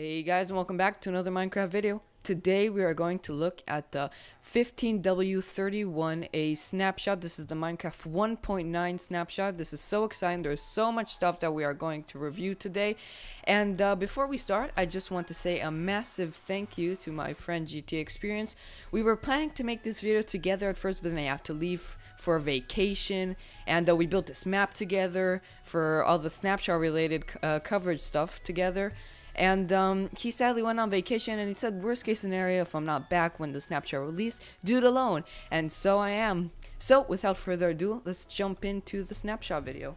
Hey guys, and welcome back to another Minecraft video. Today we are going to look at the 15W31A snapshot. This is the Minecraft 1.9 snapshot. This is so exciting. There's so much stuff that we are going to review today. And before we start, I just want to say a massive thank you to my friend GTA Experience. We were planning to make this video together at first, but then I have to leave for a vacation, and we built this map together for all the snapshot related coverage stuff together. And he sadly went on vacation, and he said worst case scenario, if I'm not back when the snapshot released, do it alone. And so I am. So without further ado, let's jump into the snapshot video.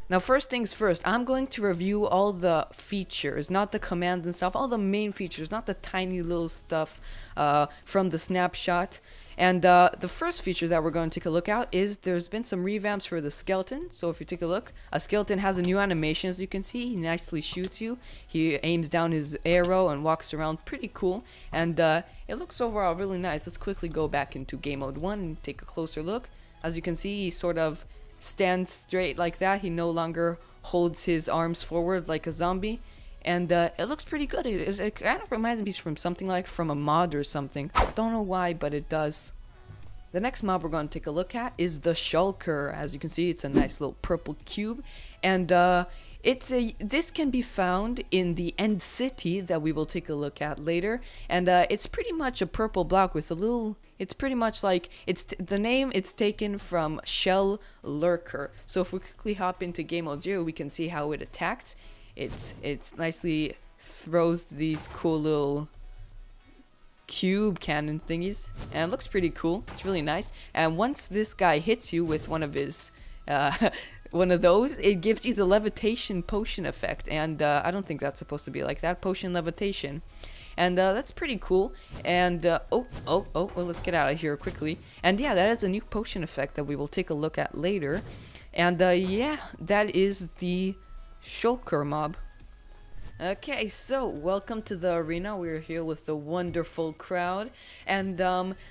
Now first things first, I'm going to review all the features, not the commands and stuff, all the main features, not the tiny little stuff from the snapshot. And the first feature that we're going to take a look at is there's been some revamps for the skeleton. So if you take a look, a skeleton has a new animation, as you can see. He nicely shoots you. He aims down his arrow and walks around, pretty cool. And it looks overall really nice. Let's quickly go back into game mode 1 and take a closer look. As you can see, he sort of stands straight like that. He no longer holds his arms forward like a zombie. And it looks pretty good. It kind of reminds me from a mod or something. Don't know why, but it does. The next mob we're going to take a look at is the shulker. As you can see, it's a nice little purple cube. And this can be found in the end city that we will take a look at later. And it's pretty much a purple block with a little... It's pretty much like... the name it's taken from Shell Lurker. So if we quickly hop into game mode 0, we can see how it attacks. It nicely throws these cool little cube cannon thingies, and it looks pretty cool. It's really nice. And once this guy hits you with one of his one of those, it gives you the levitation potion effect. And I don't think that's supposed to be like that. Potion levitation. And that's pretty cool. And well, let's get out of here quickly. And yeah, that is a new potion effect that we will take a look at later. And yeah, that is the shulker mob. Okay, so welcome to the arena. We're here with the wonderful crowd, and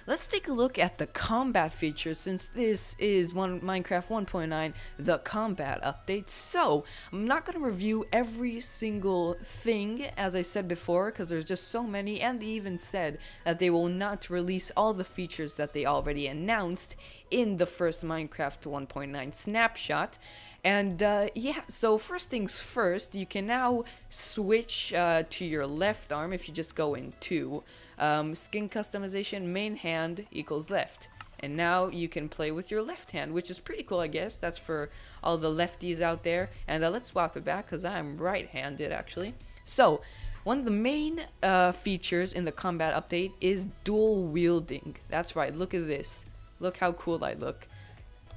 let's take a look at the combat features, since this is Minecraft 1.9, the combat update. So I'm not going to review every single thing, as I said before, because there's just so many, and they even said that they will not release all the features that they already announced in the first Minecraft 1.9 snapshot. And yeah, so first things first, you can now switch to your left arm if you just go into skin customization, main hand equals left. And now you can play with your left hand, which is pretty cool, I guess. That's for all the lefties out there. And let's swap it back, because I'm right-handed, actually. So one of the main features in the combat update is dual wielding. That's right, look at this. Look how cool I look.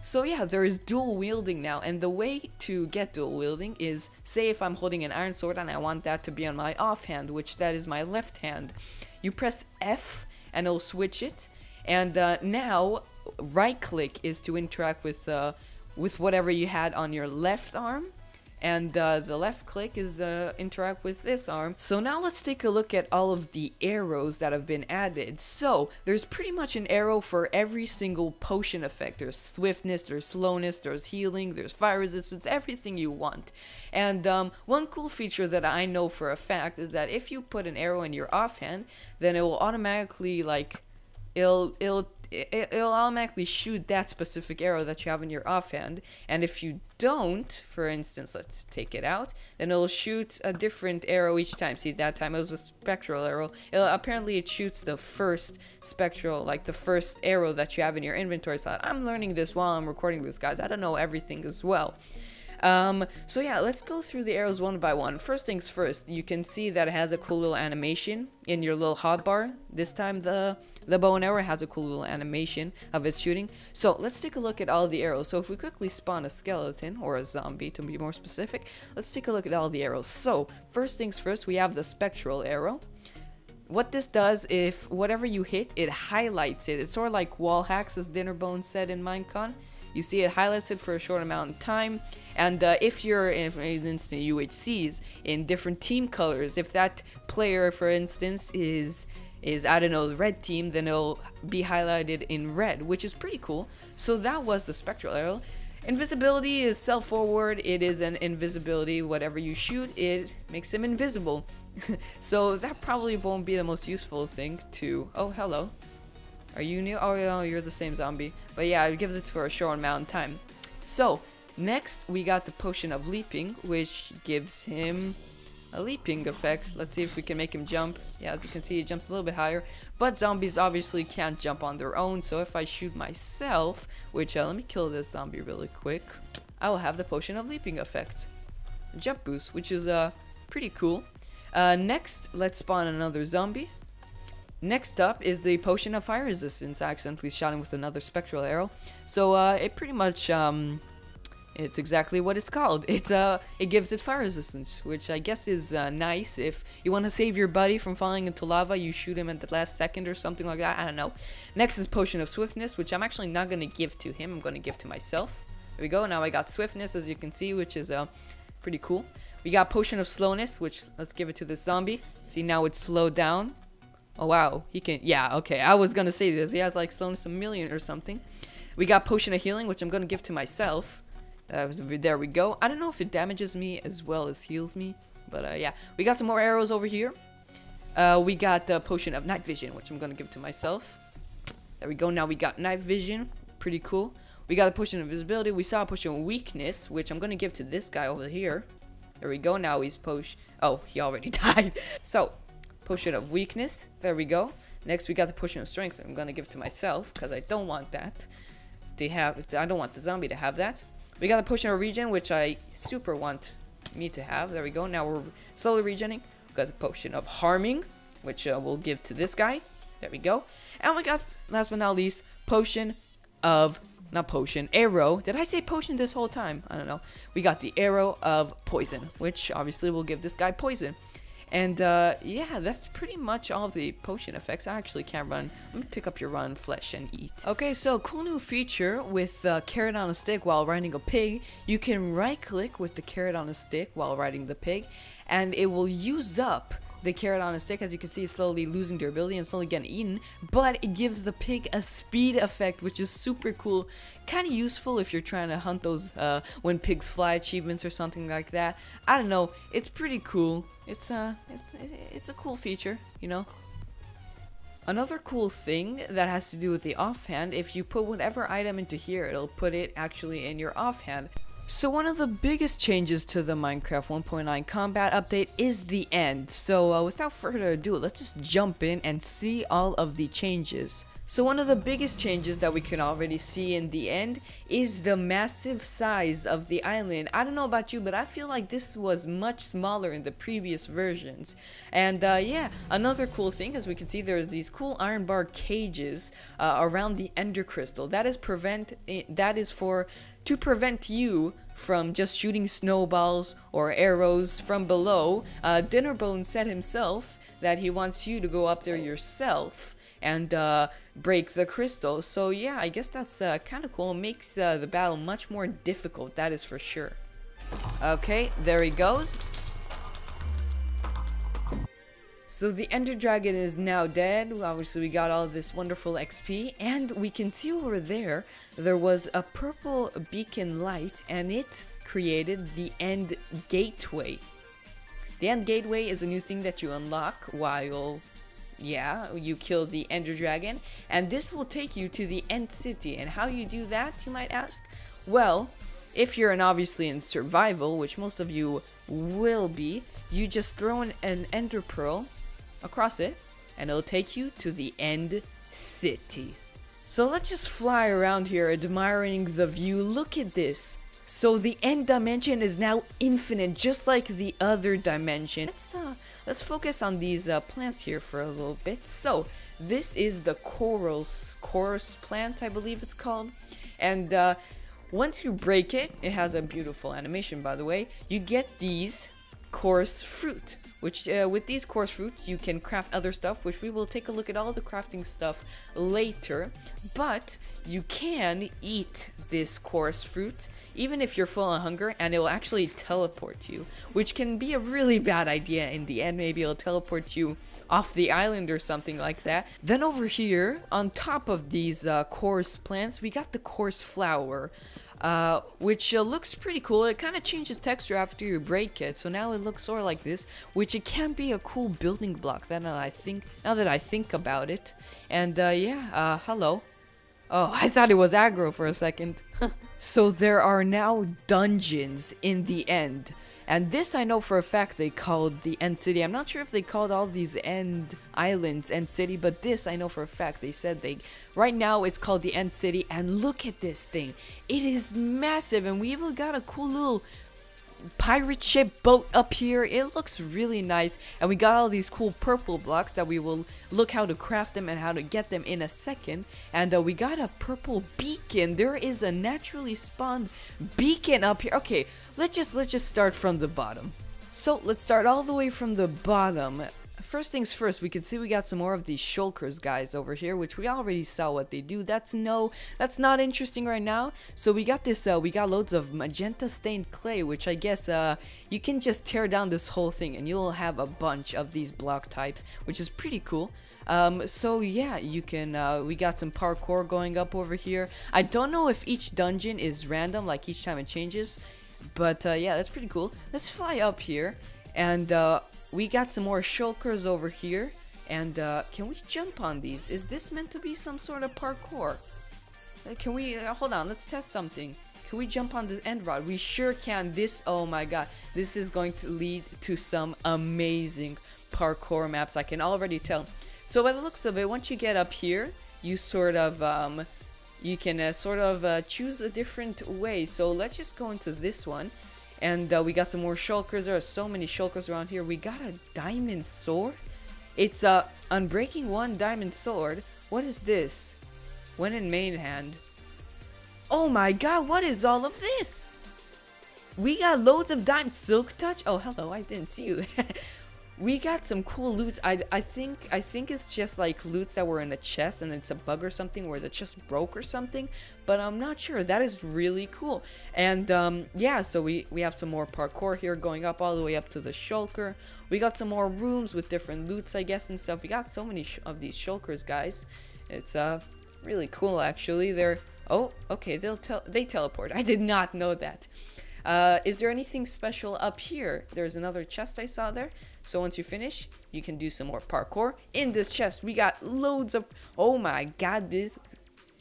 So yeah, there is dual wielding now, and the way to get dual wielding is, say if I'm holding an iron sword and I want that to be on my offhand, which that is my left hand, you press F and it'll switch it. And now right click is to interact with whatever you had on your left arm, and the left click is interact with this arm. So now let's take a look at all of the arrows that have been added. So there's pretty much an arrow for every single potion effect. There's swiftness, there's slowness, there's healing, there's fire resistance, everything you want. And one cool feature that I know for a fact is that if you put an arrow in your offhand, then it will automatically, like, it'll automatically shoot that specific arrow that you have in your offhand. And if you don't, for instance, let's take it out, then it'll shoot a different arrow each time. See, that time it was a spectral arrow. Apparently it shoots the first spectral, like the first arrow that you have in your inventory slot. I'm learning this while I'm recording this, guys. I don't know everything as well. So yeah, let's go through the arrows one by one. First things first, you can see that it has a cool little animation in your little hotbar. This time the bow and arrow has a cool little animation of its shooting. So let's take a look at all the arrows. So if we quickly spawn a skeleton, or a zombie to be more specific, let's take a look at all the arrows. So first things first, we have the spectral arrow. What this does, if whatever you hit, it highlights it. It's sort of like wall hacks, as Dinnerbone said in Minecon. You see it highlights it for a short amount of time. And if you're, for instance, UHCs in different team colors, if that player, for instance, is I don't know, the red team, then it'll be highlighted in red, which is pretty cool. So that was the spectral arrow. Invisibility is self-forward. It is an invisibility. Whatever you shoot, it makes him invisible. So that probably won't be the most useful thing to... Oh, hello. Are you new? Oh, no, you're the same zombie. But yeah, it gives it for a short amount of time. So, next we got the potion of leaping, which gives him a leaping effect. Let's see if we can make him jump. Yeah, as you can see, he jumps a little bit higher. But zombies obviously can't jump on their own. So if I shoot myself, which, let me kill this zombie really quick. I will have the potion of leaping effect. Jump boost, which is pretty cool. Next, let's spawn another zombie. Next up is the potion of fire resistance. I accidentally shot him with another spectral arrow. So it pretty much it's exactly what it's called. It gives it fire resistance, which I guess is nice. If you want to save your buddy from falling into lava, you shoot him at the last second or something like that. I don't know. Next is potion of swiftness, which I'm actually not going to give to him. I'm going to give to myself. There we go. Now I got swiftness, as you can see, which is pretty cool. We got potion of slowness, which let's give it to this zombie. See, now it's slowed down. Oh wow, he can, yeah, okay, I was gonna say this, he has like slowness a million or something. We got potion of healing, which I'm gonna give to myself. There we go. I don't know if it damages me as well as heals me, but yeah. We got some more arrows over here. We got the potion of night vision, which I'm gonna give to myself. There we go. Now we got night vision, pretty cool. We got a potion of invisibility. We saw a potion of weakness, which I'm gonna give to this guy over here. There we go. Now he's oh, he already died. So potion of weakness, there we go. Next we got the potion of strength. I'm gonna give to myself because I don't want that to have. I don't want the zombie to have that. We got the potion of regen, which I super want me to have. There we go. Now we're slowly regening. We got the potion of harming, which we'll give to this guy. There we go. And we got, last but not least, potion of, not potion, arrow. Did I say potion this whole time? I don't know. We got the arrow of poison, which obviously will give this guy poison. And yeah, that's pretty much all of the potion effects. I actually can't run. Let me pick up your run flesh and eat. Okay, so cool new feature with carrot on a stick while riding a pig. You can right click with the carrot on a stick while riding the pig, and it will use up the carrot on a stick. As you can see, it's slowly losing durability and slowly getting eaten, but it gives the pig a speed effect, which is super cool. Kind of useful if you're trying to hunt those when pigs fly achievements or something like that. I don't know, it's pretty cool. It's a cool feature, you know. Another cool thing that has to do with the offhand, if you put whatever item into here, it'll put it actually in your offhand. So one of the biggest changes to the Minecraft 1.9 combat update is the end. So without further ado, let's just jump in and see all of the changes. So one of the biggest changes that we can already see in the end is the massive size of the island. I don't know about you, but I feel like this was much smaller in the previous versions. And yeah, another cool thing, as we can see, there's these cool iron bar cages around the ender crystal. That is to prevent you from just shooting snowballs or arrows from below. Dinnerbone said himself that he wants you to go up there yourself and break the crystal. So yeah, I guess that's kind of cool. It makes the battle much more difficult, that is for sure. Okay, there he goes. So the Ender Dragon is now dead. Obviously we got all this wonderful XP, and we can see over there, there was a purple beacon light, and it created the End Gateway. The End Gateway is a new thing that you unlock while, yeah, you kill the Ender Dragon, and this will take you to the End City. And how you do that, you might ask? Well, if you're obviously in survival, which most of you will be, you just throw an Ender Pearl across it, and it'll take you to the End City. So let's just fly around here admiring the view. Look at this. So the end dimension is now infinite, just like the other dimension. Let's focus on these plants here for a little bit. So this is the chorus plant, I believe it's called. And once you break it, it has a beautiful animation, by the way. You get these coarse fruit, which with these coarse fruits you can craft other stuff, which we will take a look at all the crafting stuff later. But you can eat this coarse fruit even if you're full of hunger, and it will actually teleport you, which can be a really bad idea in the end. Maybe it'll teleport you off the island or something like that. Then over here, on top of these coarse plants, we got the coarse flower. Which looks pretty cool. It kind of changes texture after you break it, so now it looks sort of like this, which it can be a cool building block. Now that I think about it. And yeah, hello. Oh, I thought it was aggro for a second. So there are now dungeons in the end. And this I know for a fact they called the End City. I'm not sure if they called all these End Islands End City, but this I know for a fact they said right now it's called the End City. And look at this thing. It is massive, and we even got a cool little pirate ship boat up here. It looks really nice, and we got all these cool purple blocks that we will look how to craft them and how to get them in a second. And we got a purple beacon. There is a naturally spawned beacon up here. Okay, let's just start from the bottom. So let's start all the way from the bottom. First things first, we can see we got some more of these shulkers guys over here, which we already saw what they do. That's not interesting right now. So we got this, we got loads of magenta stained clay, which I guess you can just tear down this whole thing and you'll have a bunch of these block types, which is pretty cool. So yeah, you can, we got some parkour going up over here. I don't know if each dungeon is random, like each time it changes, but yeah, that's pretty cool. Let's fly up here, and we got some more shulkers over here, and can we jump on these? Is this meant to be some sort of parkour? Can we, hold on, let's test something. Can we jump on this end rod? We sure can. This, oh my god, this is going to lead to some amazing parkour maps, I can already tell. So by the looks of it, once you get up here, you sort of, you can sort of choose a different way. So let's just go into this one. And we got some more shulkers. There are so many shulkers around here. We got a diamond sword. It's a Unbreaking 1 diamond sword. What is this? When in main hand. Oh my god, what is all of this? We got loads of diamond silk touch. Oh, hello, I didn't see you. We got some cool loots. I think it's just like loots that were in a chest and it's a bug or something where the chest broke or something, but I'm not sure. That is really cool. And yeah, so we have some more parkour here going up all the way up to the shulker. We got some more rooms with different loots, I guess, and stuff. We got so many of these shulkers, guys. It's really cool actually. They're, oh, okay, they teleport. I did not know that. Is there anything special up here? There's another chest I saw there. So once you finish, you can do some more parkour. In this chest, we got loads of, oh my god, this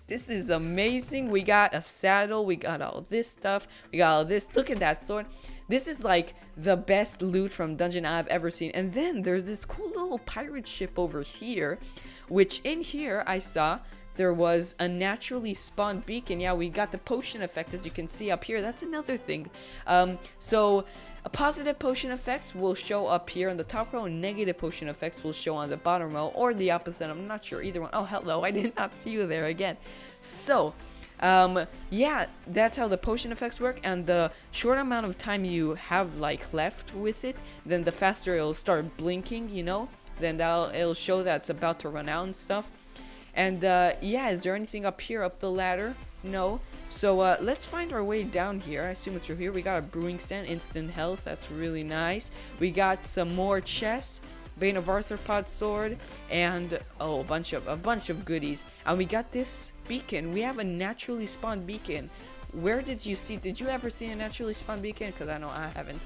is amazing. We got a saddle, we got all this stuff, we got all this. Look at that sword. This is like the best loot from dungeon I've ever seen. And then there's this cool little pirate ship over here, which in here I saw there was a naturally spawned beacon. Yeah, we got the potion effect, as you can see up here. That's another thing. So a positive potion effects will show up here on the top row, and negative potion effects will show on the bottom row, or the opposite. I'm not sure, either one. Oh, hello, I did not see you there again. So yeah, that's how the potion effects work, and the short amount of time you have like left with it, then the faster it'll start blinking, you know, then it'll show that it's about to run out and stuff. And yeah, is there anything up here, up the ladder? No. So let's find our way down here. I assume it's through here. We got a brewing stand, instant health. That's really nice. We got some more chests, Bane of Arthropod sword, and oh, a bunch of goodies. And we got this beacon. We have a naturally spawned beacon. Where did you ever see a naturally spawned beacon? Because I know I haven't.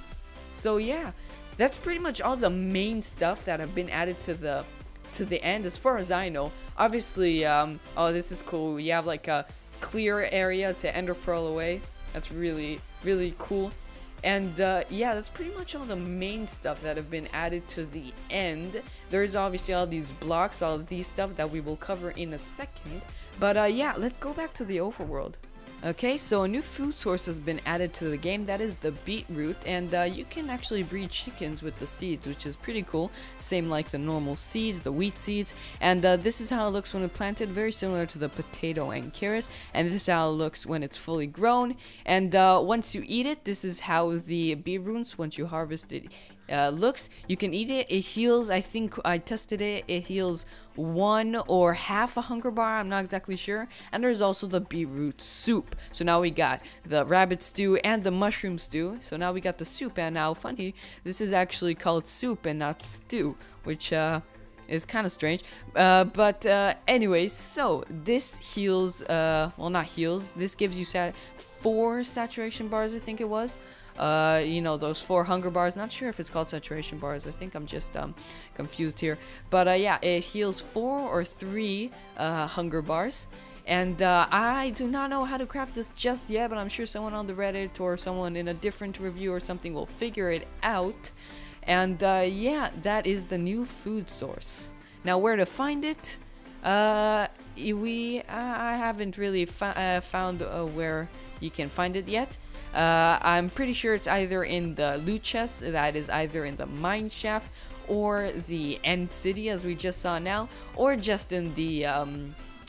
So yeah, that's pretty much all the main stuff that have been added to the end, as far as I know. Obviously, oh, this is cool. We have like a clear area to ender pearl away. That's really, really cool. And yeah, that's pretty much all the main stuff that have been added to the end. There's obviously all these blocks, all of these stuff that we will cover in a second. But yeah, let's go back to the overworld. Okay, so a new food source has been added to the game. That is the beetroot, and you can actually breed chickens with the seeds, which is pretty cool. Same like the normal seeds, the wheat seeds, and this is how it looks when planted, very similar to the potato and carrots, and this is how it looks when it's fully grown. And once you eat it, this is how the beetroots, once you harvest it, looks. You can eat it. It heals, I think I tested it, it heals 1 or half a hunger bar, I'm not exactly sure. And there's also the beetroot soup. So now we got the rabbit stew and the mushroom stew. So now we got the soup, and now funny, this is actually called soup and not stew, which is kind of strange. Anyways, so this heals, well, not heals, this gives you 4 saturation bars, I think it was. You know, those 4 hunger bars. Not sure if it's called saturation bars. I think I'm just confused here. But yeah, it heals 4 or 3 hunger bars. And I do not know how to craft this just yet, but I'm sure someone on the Reddit or someone in a different review or something will figure it out. And yeah, that is the new food source. Now, where to find it? I haven't really found where you can find it yet. I'm pretty sure it's either in the loot chest, that is either in the mine shaft, or the end city as we just saw now, or just in the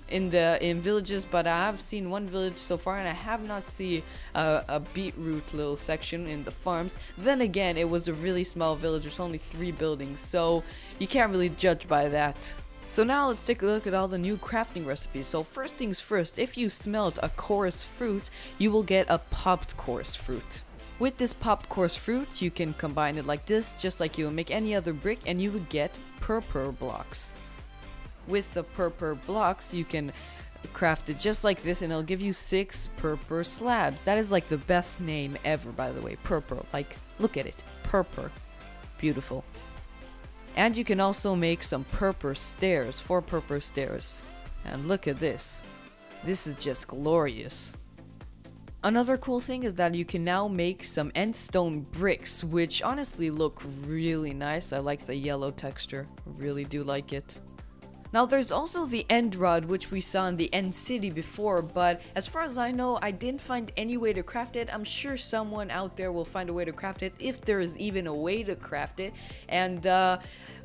in villages. But I have seen one village so far, and I have not seen a beetroot little section in the farms. Then again, it was a really small village. There's only 3 buildings, so you can't really judge by that. So now let's take a look at all the new crafting recipes. So first things first, if you smelt a chorus fruit, you will get a popped chorus fruit. With this popped chorus fruit, you can combine it like this, just like you would make any other brick, and you would get purple blocks. With the purple blocks, you can craft it just like this, and it'll give you 6 purple slabs. That is like the best name ever, by the way. Purple, like, look at it, purple, beautiful. And you can also make some purple stairs, 4 purple stairs. And look at this. This is just glorious. Another cool thing is that you can now make some endstone bricks, which honestly look really nice. I like the yellow texture, really do like it. Now there's also the end rod, which we saw in the end city before, but as far as I know, I didn't find any way to craft it. I'm sure someone out there will find a way to craft it, if there is even a way to craft it. And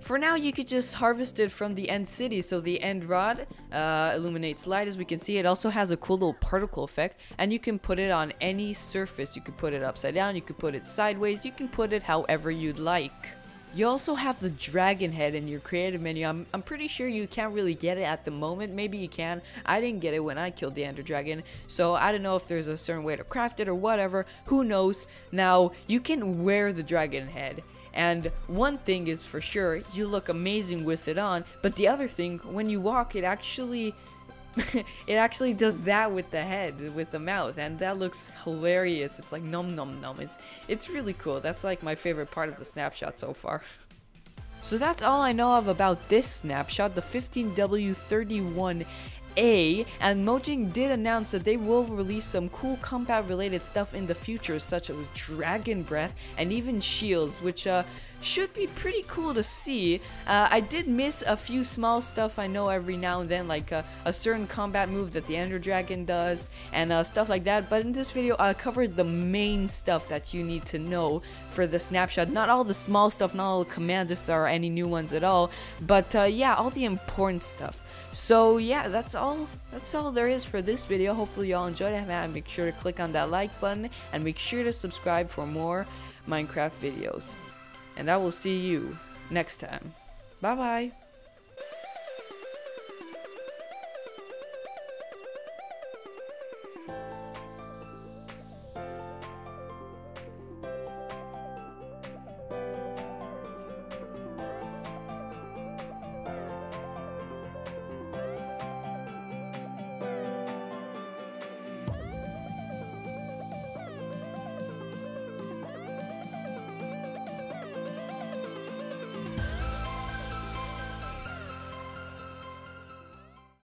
for now, you could just harvest it from the end city. So the end rod illuminates light, as we can see. It also has a cool little particle effect, and you can put it on any surface. You could put it upside down, you could put it sideways, you can put it however you'd like. You also have the dragon head in your creative menu. I'm pretty sure you can't really get it at the moment. Maybe you can. I didn't get it when I killed the ender dragon, so I don't know if there's a certain way to craft it or whatever. Who knows? Now, you can wear the dragon head. And one thing is for sure, you look amazing with it on. But the other thing, when you walk, it actually does that with the head, with the mouth, and that looks hilarious. It's like nom nom nom. It's really cool. That's like my favorite part of the snapshot so far. So that's all I know of about this snapshot, the 15W31A, and Mojang did announce that they will release some cool combat related stuff in the future, such as dragon breath and even shields, which should be pretty cool to see. I did miss a few small stuff I know every now and then, like a certain combat move that the ender dragon does and stuff like that, but in this video I covered the main stuff that you need to know for the snapshot. Not all the small stuff, not all the commands if there are any new ones at all, but yeah, all the important stuff. So yeah, that's all there is for this video. Hopefully y'all enjoyed it, and make sure to click on that like button and make sure to subscribe for more Minecraft videos. And I will see you next time. Bye bye.